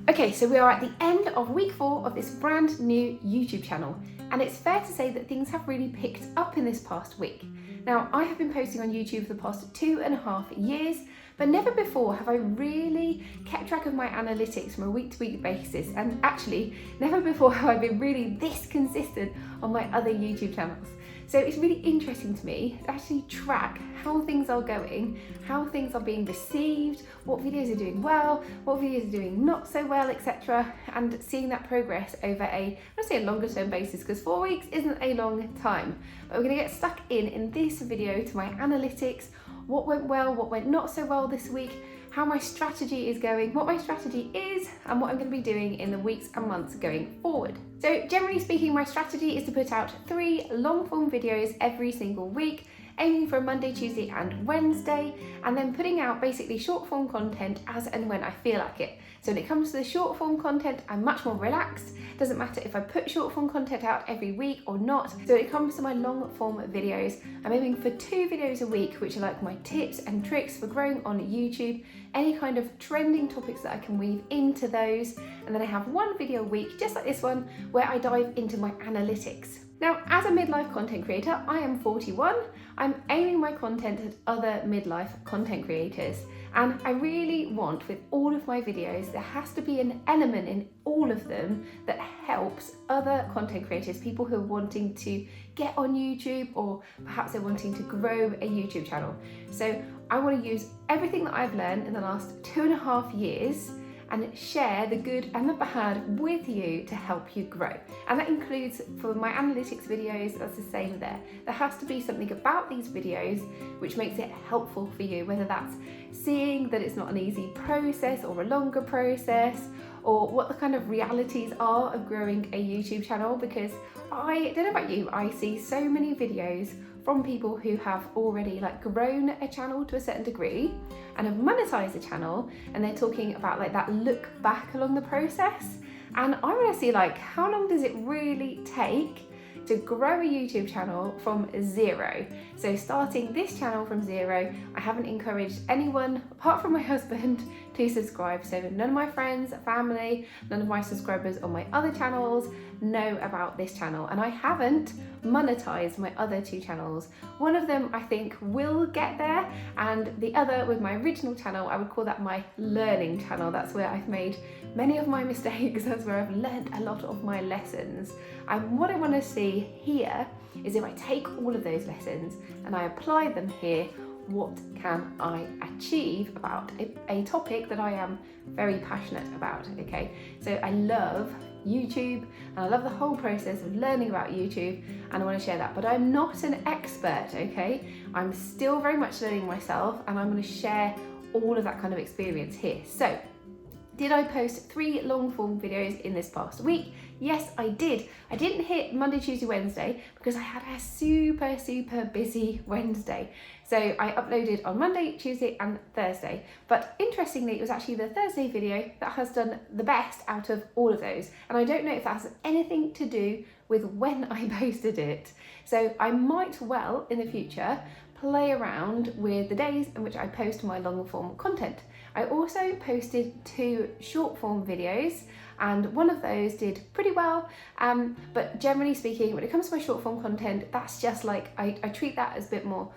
Okay, so we are at the end of week 4 of this brand new YouTube channel, and it's fair to say that things have really picked up in this past week. Now, I have been posting on YouTube for the past 2.5 years, but never before have I really kept track of my analytics from a week-to-week basis, and actually, never before have I been really this consistent on my other YouTube channels. So it's really interesting to me to actually track how things are going, how things are being received, what videos are doing well, what videos are doing not so well, etc. And seeing that progress over I'm gonna say a longer term basis, because 4 weeks isn't a long time. But we're gonna get stuck in this video to my analytics, what went well, what went not so well this week, how my strategy is going, what my strategy is, and what I'm going to be doing in the weeks and months going forward. So generally speaking, my strategy is to put out 3 long form videos every single week, aiming for Monday, Tuesday and Wednesday, and then putting out basically short form content as and when I feel like it. So when it comes to the short form content, I'm much more relaxed. Doesn't matter if I put short form content out every week or not. So when it comes to my long form videos, I'm aiming for 2 videos a week, which are like my tips and tricks for growing on YouTube, any kind of trending topics that I can weave into those. And then I have 1 video a week, just like this one, where I dive into my analytics. Now, as a midlife content creator, I am 41. I'm aiming my content at other midlife content creators. And I really want, with all of my videos, there has to be an element in all of them that helps other content creators, people who are wanting to get on YouTube, or perhaps they're wanting to grow a YouTube channel. So I want to use everything that I've learned in the last 2.5 years and share the good and the bad with you to help you grow. And that includes, for my analytics videos, that's the same there. There has to be something about these videos which makes it helpful for you, whether that's seeing that it's not an easy process or a longer process, or what the kind of realities are of growing a YouTube channel, because I don't know about you, I see so many videos from people who have already grown a channel to a certain degree and have monetized a channel, and they're talking about that look back along the process. And I want to see how long does it really take to grow a YouTube channel from 0. So starting this channel from 0, I haven't encouraged anyone apart from my husband to subscribe. So none of my friends, family, none of my subscribers on my other channels know about this channel, and I haven't monetized my other 2 channels. One of them I think will get there, and the other, with my original channel, I would call that my learning channel. That's where I've made many of my mistakes, that's where I've learned a lot of my lessons. And what I want to see here is, if I take all of those lessons and I apply them here, what can I achieve about a topic that I am very passionate about, okay? So I love YouTube, and I love the whole process of learning about YouTube, and I want to share that. But I'm not an expert, okay? I'm still very much learning myself, and I'm going to share all of that kind of experience here. So, did I post 3 long form videos in this past week? Yes, I did. I didn't hit Monday, Tuesday, Wednesday because I had a super busy Wednesday. So I uploaded on Monday, Tuesday and Thursday. But interestingly, it was actually the Thursday video that has done the best out of all of those. And I don't know if that has anything to do with when I posted it. So I might well, in the future, play around with the days in which I post my long form content. I also posted 2 short form videos, and one of those did pretty well, but generally speaking, when it comes to my short form content, that's just I treat that as a bit more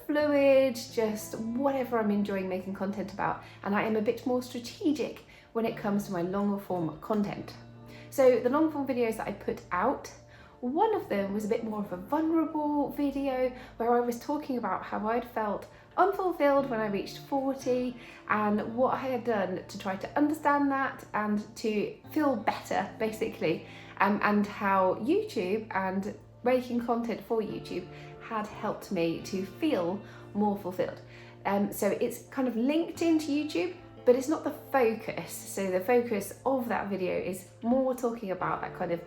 fluid, just whatever I'm enjoying making content about, and I am a bit more strategic when it comes to my longer form content. So the long form videos that I put out, one of them was a bit more of a vulnerable video where I was talking about how I'd felt unfulfilled when I reached 40 and what I had done to try to understand that and to feel better, basically, and how YouTube and making content for YouTube had helped me to feel more fulfilled. So it's kind of linked into YouTube, but it's not the focus. So the focus of that video is more talking about that kind of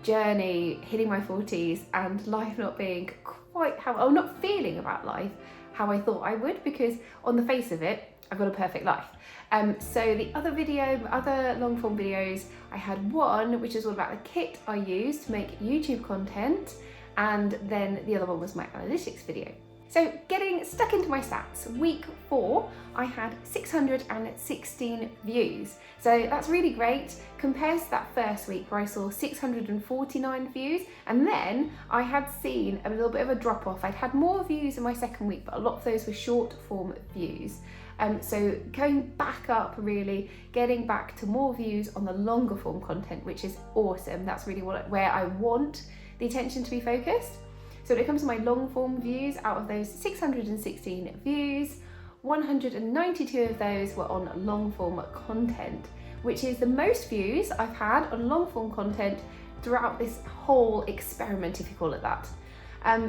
journey, hitting my 40s and life not being quite not feeling about life how I thought I would, because on the face of it, I've got a perfect life. So the other long form videos, I had one which is all about the kit I use to make YouTube content, and then the other one was my analytics video. So getting stuck into my stats, week 4, I had 616 views. So that's really great, compared to that first week where I saw 649 views. And then I had seen a little bit of a drop off. I'd had more views in my second week, but a lot of those were short form views. So going back up, really getting back to more views on the longer form content, which is awesome. That's really where I want the attention to be focused. So when it comes to my long form views, out of those 616 views, 192 of those were on long form content, which is the most views I've had on long form content throughout this whole experiment, if you call it that.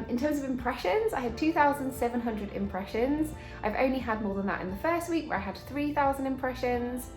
In terms of impressions, I had 2,700 impressions. I've only had more than that in the first week, where I had 3,000 impressions.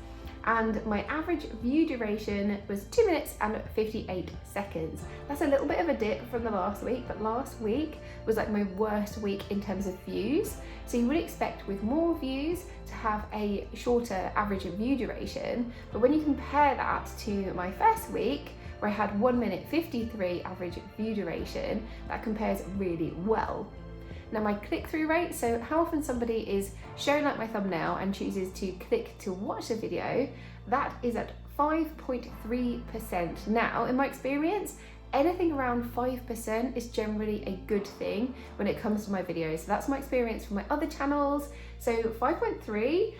And my average view duration was 2 minutes and 58 seconds. That's a little bit of a dip from the last week, but last week was like my worst week in terms of views. So you would expect with more views to have a shorter average view duration. But when you compare that to my first week, where I had 1 minute 53 average view duration, that compares really well. Now my click-through rate, so how often somebody is showing up my thumbnail and chooses to click to watch the video, that is at 5.3%. Now, in my experience, anything around 5% is generally a good thing when it comes to my videos. So that's my experience from my other channels. So 5.3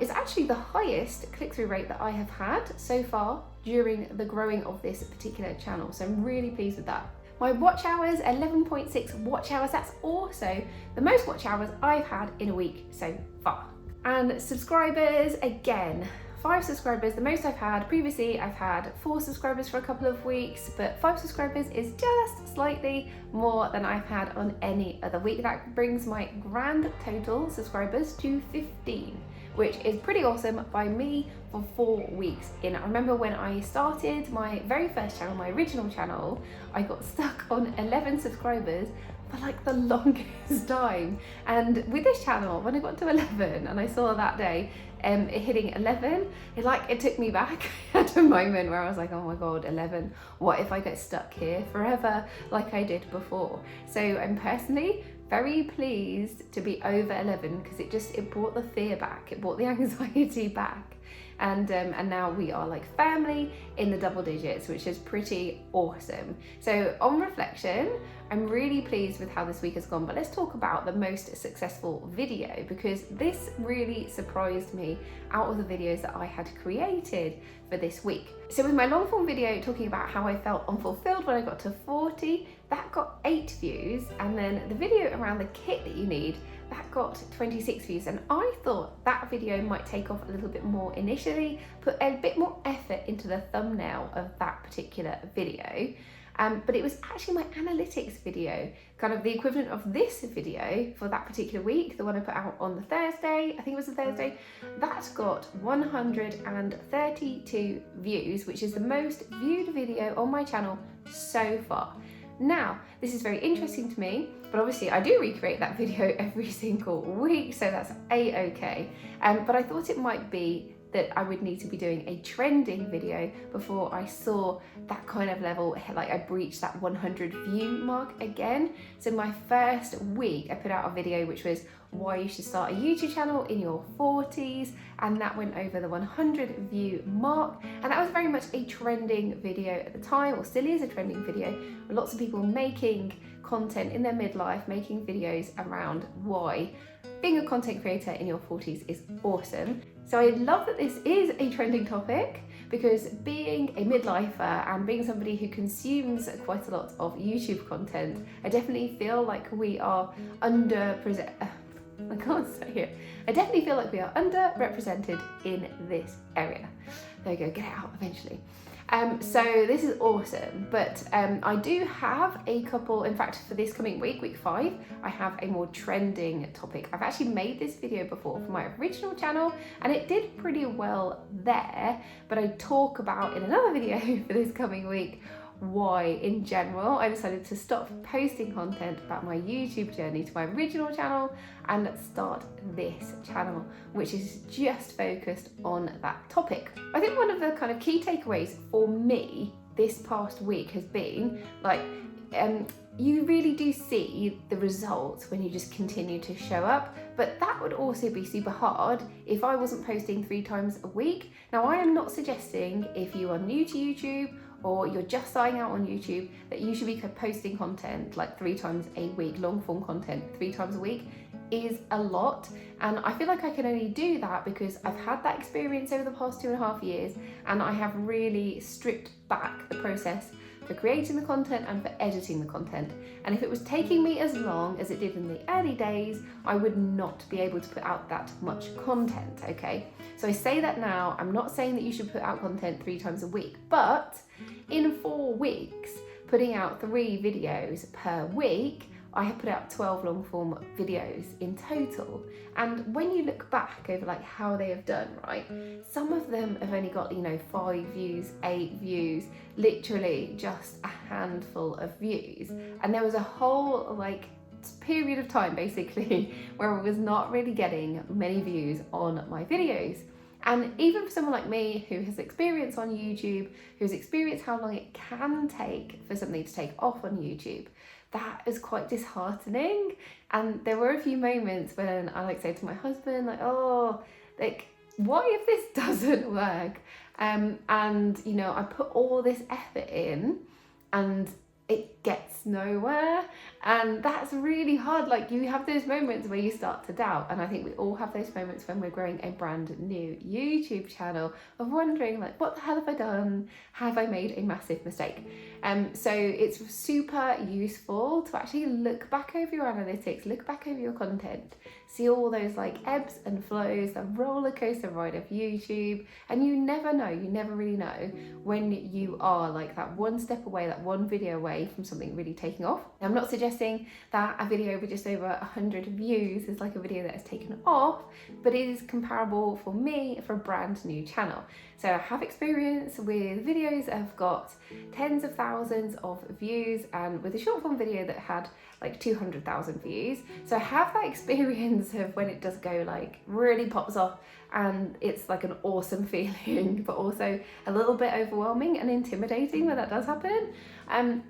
is actually the highest click-through rate that I have had so far during the growing of this particular channel. So I'm really pleased with that. My watch hours, 11.6 watch hours. That's also the most watch hours I've had in a week so far. And subscribers, again, 5 subscribers, the most I've had. Previously, I've had 4 subscribers for a couple of weeks, but 5 subscribers is just slightly more than I've had on any other week. That brings my grand total subscribers to 15, which is pretty awesome by me for 4 weeks in. I remember when I started my very first channel, my original channel, I got stuck on 11 subscribers for like the longest time. And with this channel, when I got to 11 and I saw that day it hitting 11, it took me back at a moment where I was like, oh my God, 11, what if I get stuck here forever like I did before? So I'm personally very pleased to be over 11, because it brought the fear back, it brought the anxiety back. And now we are like firmly in the double digits, which is pretty awesome. So on reflection, I'm really pleased with how this week has gone, but let's talk about the most successful video, because this really surprised me out of the videos that I had created for this week. So with my long form video talking about how I felt unfulfilled when I got to 40, that got 8 views, and then the video around the kit that you need, that got 26 views. And I thought that video might take off a little bit more initially, put a bit more effort into the thumbnail of that particular video. But it was actually my analytics video, kind of the equivalent of this video for that particular week, the one I put out on the Thursday, I think it was the Thursday, that got 132 views, which is the most viewed video on my channel so far. Now, this is very interesting to me, but obviously I do recreate that video every single week, so that's a-okay. But I thought it might be that I would need to be doing a trending video before I saw that kind of level, like I breached that 100 view mark again. So my first week I put out a video which was why you should start a YouTube channel in your 40s, and that went over the 100 view mark, and that was very much a trending video at the time, or still is a trending video, with lots of people making content in their midlife, making videos around why being a content creator in your 40s is awesome. So I love that this is a trending topic, because being a midlifer and being somebody who consumes quite a lot of YouTube content, I definitely feel like we are I definitely feel like we are underrepresented in this area. There we go, get it out eventually. So this is awesome, but I do have a couple, in fact for this coming week, week 5, I have a more trending topic. I've actually made this video before for my original channel and it did pretty well there, but I talk about in another video for this coming week why in general I decided to stop posting content about my YouTube journey to my original channel and start this channel, which is just focused on that topic. I think one of the kind of key takeaways for me this past week has been like you really do see the results when you just continue to show up, but that would also be super hard if I wasn't posting 3 times a week. Now, I am not suggesting if you are new to YouTube or you're just starting out on YouTube that you should be posting content like 3 times a week. Long form content 3 times a week is a lot, and I feel like I can only do that because I've had that experience over the past 2.5 years, and I have really stripped back the process for creating the content and for editing the content. And if it was taking me as long as it did in the early days, I would not be able to put out that much content, okay? So I say that now, I'm not saying that you should put out content 3 times a week, but in 4 weeks, putting out 3 videos per week, I have put out 12 long form videos in total. And when you look back over like how they have done, right, some of them have only got, 5 views, 8 views, literally just a handful of views. And there was a whole like period of time basically where I was not really getting many views on my videos. And even for someone like me who has experience on YouTube, who's experienced how long it can take for something to take off on YouTube, that is quite disheartening. And there were a few moments when I say to my husband, what if this doesn't work? And I put all this effort in and it gets nowhere, and that's really hard. Like, you have those moments where you start to doubt, and I think we all have those moments when we're growing a brand new YouTube channel of wondering like, what the hell have I done? Have I made a massive mistake? So it's super useful to actually look back over your analytics, look back over your content, see all those like ebbs and flows, the roller coaster ride of YouTube, and you never really know when you are like that one step away, that one video away from something really taking off. Now, I'm not suggesting that a video with just over 100 views is like a video that has taken off, but it is comparable for me for a brand new channel. So I have experience with videos that have got tens of thousands of views, and with a short form video that had like 200,000 views. So I have that experience of when it does go like really pops off, and it's like an awesome feeling, but also a little bit overwhelming and intimidating when that does happen.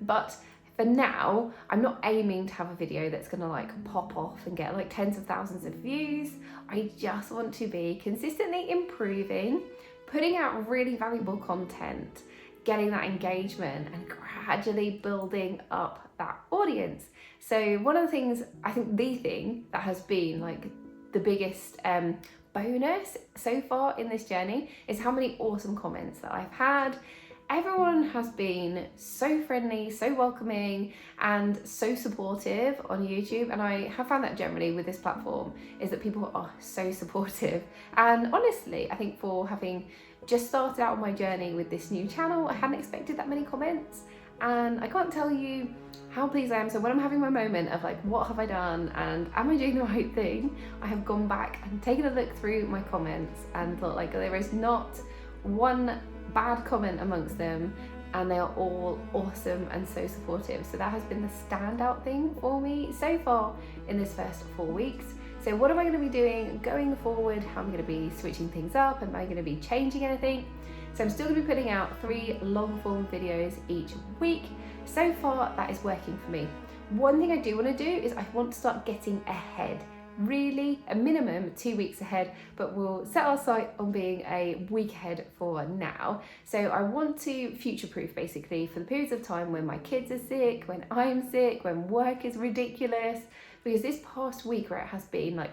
But for now, I'm not aiming to have a video that's gonna like pop off and get like tens of thousands of views. I just want to be consistently improving, putting out really valuable content, getting that engagement, and gradually building up that audience. So one of the things, I think the thing that has been like the biggest bonus so far in this journey is how many awesome comments that I've had. Everyone has been so friendly, so welcoming, and so supportive on YouTube. And I have found that generally with this platform is that people are so supportive. And honestly, I think for having just started out on my journey with this new channel, I hadn't expected that many comments. And I can't tell you how pleased I am. So when I'm having my moment of like, what have I done and am I doing the right thing? I have gone back and taken a look through my comments and thought like, there is not one bad comment amongst them, and they are all awesome and so supportive. So that has been the standout thing for me so far in this first 4 weeks. So what am I going to be doing going forward? How am I going to be switching things up? Am I going to be changing anything? So I'm still going to be putting out 3 long form videos each week. So far that is working for me. One thing I do want to do is I want to start getting ahead. Really a minimum 2 weeks ahead, but we'll set our sight on being a week ahead for now. So I want to future-proof basically for the periods of time when my kids are sick, when I'm sick, when work is ridiculous, because this past week where it has been like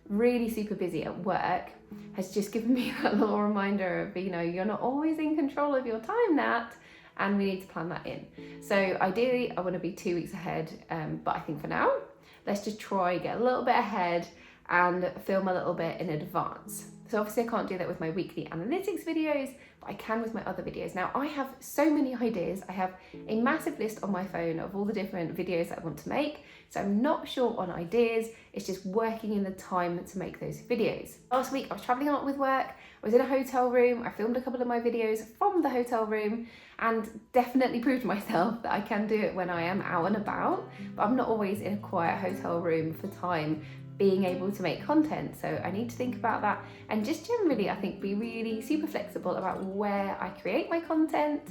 really super busy at work has just given me that little reminder of, you're not always in control of your time, Nat, and we need to plan that in. So ideally I want to be 2 weeks ahead, but I think for now, let's just try get a little bit ahead and film a little bit in advance. So obviously I can't do that with my weekly analytics videos, but I can with my other videos. Now I have so many ideas. I have a massive list on my phone of all the different videos that I want to make. So I'm not short on ideas. It's just working in the time to make those videos. Last week I was traveling a lot with work. I was in a hotel room. I filmed a couple of my videos from the hotel room and definitely proved to myself that I can do it when I am out and about, but I'm not always in a quiet hotel room for time being able to make content. So I need to think about that, and just generally, I think, be really super flexible about where I create my content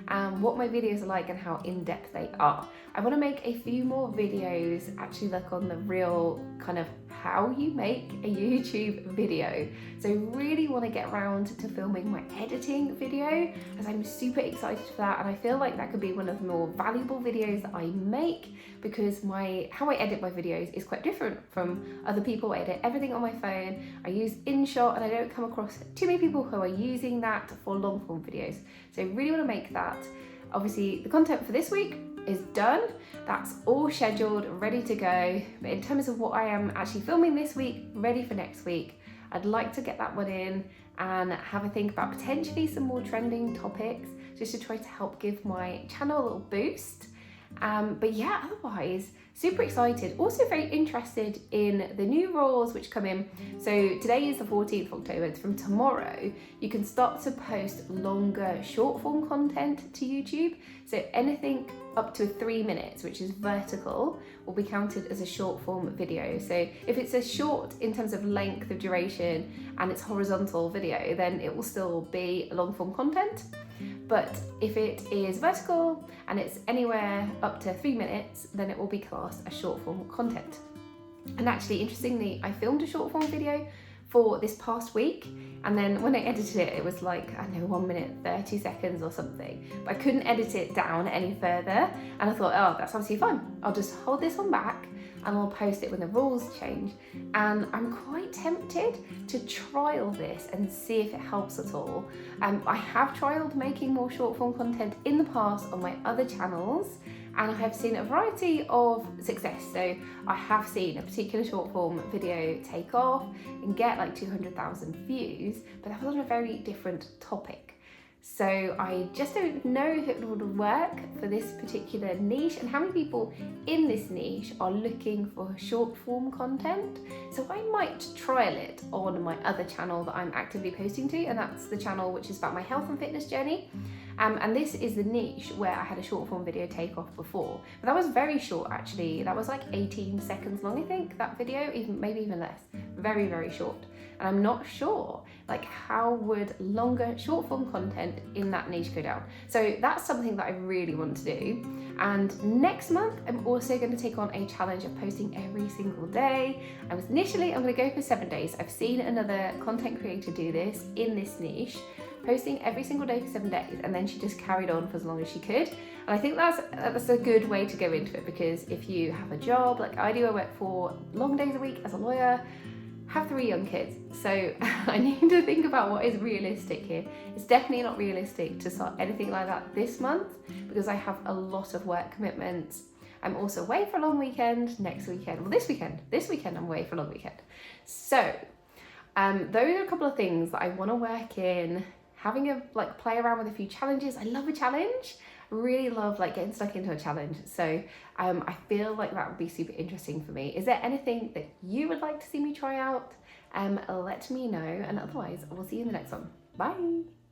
and what my videos are like and how in-depth they are. I want to make a few more videos actually look on the real kind of how you make a YouTube video. So really want to get around to filming my editing video, as I'm super excited for that, and I feel like that could be one of the more valuable videos that I make, because how I edit my videos is quite different from other people. I edit everything on my phone, I use InShot, and I don't come across too many people who are using that for long form videos. So I really want to make that. Obviously the content for this week is done, that's all scheduled, ready to go. But in terms of what I am actually filming this week, ready for next week, I'd like to get that one in and have a think about potentially some more trending topics, just to try to help give my channel a little boost. But yeah, otherwise, super excited. Also very interested in the new rules which come in. So today is the 14th of October. It's from tomorrow. You can start to post longer short form content to YouTube. So anything up to 3 minutes, which is vertical, will be counted as a short form video. So if it's a short in terms of length of duration and it's horizontal video, then it will still be long form content. But if it is vertical and it's anywhere up to 3 minutes, then it will be classed as short form content. And actually, interestingly, I filmed a short form video for this past week, and then when I edited it, it was like, I don't know, 1 minute 30 seconds or something, but I couldn't edit it down any further, and I thought, oh, that's obviously fine, I'll just hold this one back and I'll post it when the rules change. And I'm quite tempted to trial this and see if it helps at all. I have trialed making more short form content in the past on my other channels, and I have seen a variety of success. So I have seen a particular short form video take off and get like 200,000 views, but that was on a very different topic. So I just don't know if it would work for this particular niche, and how many people in this niche are looking for short form content. So I might trial it on my other channel that I'm actively posting to, and that's the channel which is about my health and fitness journey. And this is the niche where I had a short form video take off before, but that was very short actually. That was like 18 seconds long, I think, that video, maybe even less. Very, very short. And I'm not sure, like, how would longer short form content in that niche go down? So that's something that I really want to do. And next month, I'm also going to take on a challenge of posting every single day. Initially, I'm going to go for 7 days. I've seen another content creator do this in this niche, posting every single day for 7 days, and then she just carried on for as long as she could. And I think that's a good way to go into it, because if you have a job like I do, I work 4 long days a week as a lawyer, have 3 young kids, so I need to think about what is realistic here. It's definitely not realistic to start anything like that this month, because I have a lot of work commitments. I'm also away for a long weekend next weekend. Well, this weekend I'm away for a long weekend. So those are a couple of things that I want to work in, having a play around with a few challenges. I love a challenge. I really love getting stuck into a challenge. So I feel like that would be super interesting for me. Is there anything that you would like to see me try out? Let me know, and otherwise I will see you in the next one. Bye.